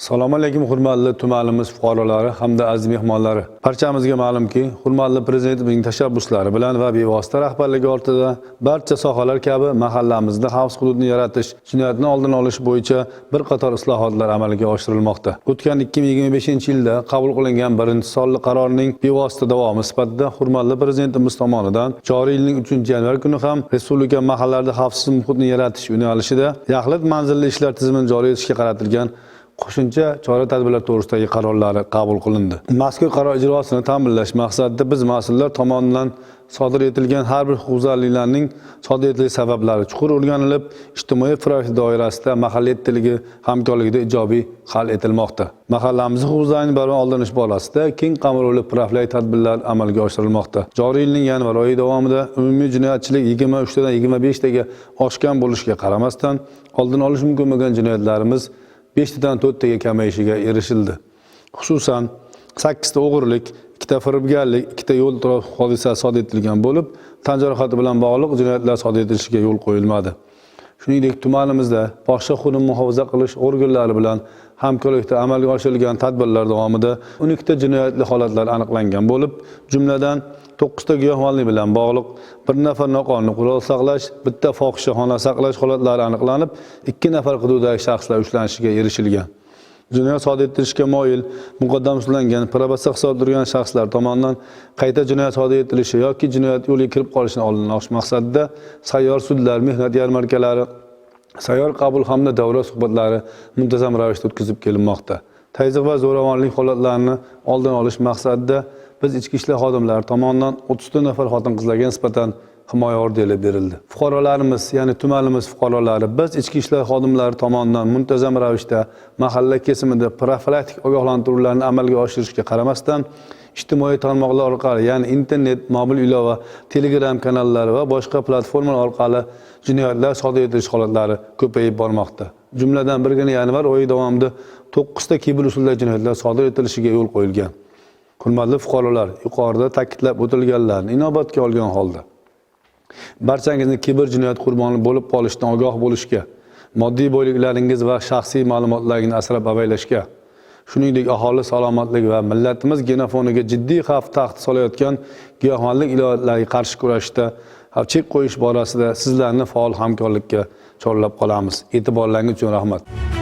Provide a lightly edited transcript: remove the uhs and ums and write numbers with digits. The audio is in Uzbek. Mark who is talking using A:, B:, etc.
A: Assalomu alaykum hurmatli tumanimiz fuqarolari hamda aziz mehmonlari. Barchamizga ma'lumki, hurmatli prezidentimizning tashabbuslari bilan va bevosita rahbarligi ortida barcha sohalar kabi mahallamizda xavfsiz hududni yaratish, jinoyatni oldini olish bo'yicha bir qator islohotlar amalga oshirilmoqda. O'tgan 2025-yilda qabul qilingan birinchi sonli qarorning bevosita davomi sifatida hurmatli prezidentimiz tomonidan joriy yilning 3-yanvar kuni ham respublika mahallalarda xavfsiz muhitni yaratish yo'nalishida yaxlit manzilli ishlar tizimini joriy etishga qaratilgan qo'shimcha chora-tadbirlar to'g'risidagi qarorlari qabul qilindi. Mazkur qaror ijrosini ta'minlash maqsadida biz mas'ullar tomonidan sodir etilgan har bir huquqbuzarliklarning sodir etilish sabablari chuqur o'rganilib, ijtimoiy profil doirasida mahalliy tiligi hamkorligida ijobiy hal etilmoqda. Mahallamizning huquqbuzarlikni barvaqt oldirish borasida keng qamrovli profilaktik tadbirlar amalga oshirilmoqda. Joriy yilning yanvar oyi davomida umumiy jinoyatchilik 23 dan 25 taga oshgan bo'lishiga qaramasdan, oldini olish mumkin bo'lgan jinoyatlarimiz 5 dan 4 taga kamayishiga erishildi. Xususan 8 ta o'g'irlik, 2 ta firibgarlik, 2 ta yo'l hodisasi sodir etilgan bo'lib, tan jarohati bilan bog'liq jinoyatlar sodir etilishiga yo'l qo'yilmadi. Shuningdek, tumanimizda boshqa huquqni muhofaza qilish organlari bilan hamkorlikda amalga oshirilgan tadbirlar davomida 12 ta jinoyatli holatlar aniqlangan bo'lib, jumladan 9 ta giyohvandlik bilan bog'liq, 1 nafar noqonuniy qurol saqlash, 1 ta fohishaxona saqlash holatlari aniqlanib, 2 nafar hududdagi shaxslar ushlanishiga erishilgan. Jinoyat sodir etishga moyil, muqaddam ushlangan, probasiya hisobida turgan shaxslar tomonidan qayta jinoyat sodir etilishi yoki jinoyat yo'liga kirib qolishini oldini olish maqsadida sayyor sudlar, mehnat yarmarkalari, sayyor qabul hamda davra suhbatlari muntazam ravishda o'tkazib kelinmoqda. Tezlik va zo'ravonlik holatlarini oldini olish maqsadida biz ichki ishlar xodimlari tomonidan 34 nafar xotin-qizlarga nisbatan himoya orderi berildi. Fuqarolarimiz, ya'ni tumanimiz fuqarolari biz ichki ishlar xodimlari tomonidan muntazam ravishda mahalla kesimida profilaktik ogohlantiruvlarni amalga oshirishga qaramasdan, ijtimoiy tarmoqlar orqali, ya'ni internet, mobil ilova, Telegram kanallari va boshqa platformalar orqali jinoyatlar sodir etish holatlari ko'payib bormoqda. Jumladan 1-yanvar oyi davomida 9 ta kiber usulda jinoyatlar sodir etilishiga yo'l qo'yilgan. Hurmatli fuqarolar, yuqorida ta'kidlab o'tilganlarni inobatga olgan holda barchangizni kiber jinoyat qurboni bo'lib qolishdan ogoh bo'lishga, moddiy boyliklaringiz va shaxsiy ma'lumotlaringizni asrab-avaylashga, shuningdek aholi salomatligi va millatimiz genofoniga jiddiy xavf tahdid solayotgan giyohvandlik ilovatlariga qarshi kurashishda chek qo'yish borasida sizlarni faol hamkorlikka chorlab qolamiz. E'tiborlaringiz uchun rahmat.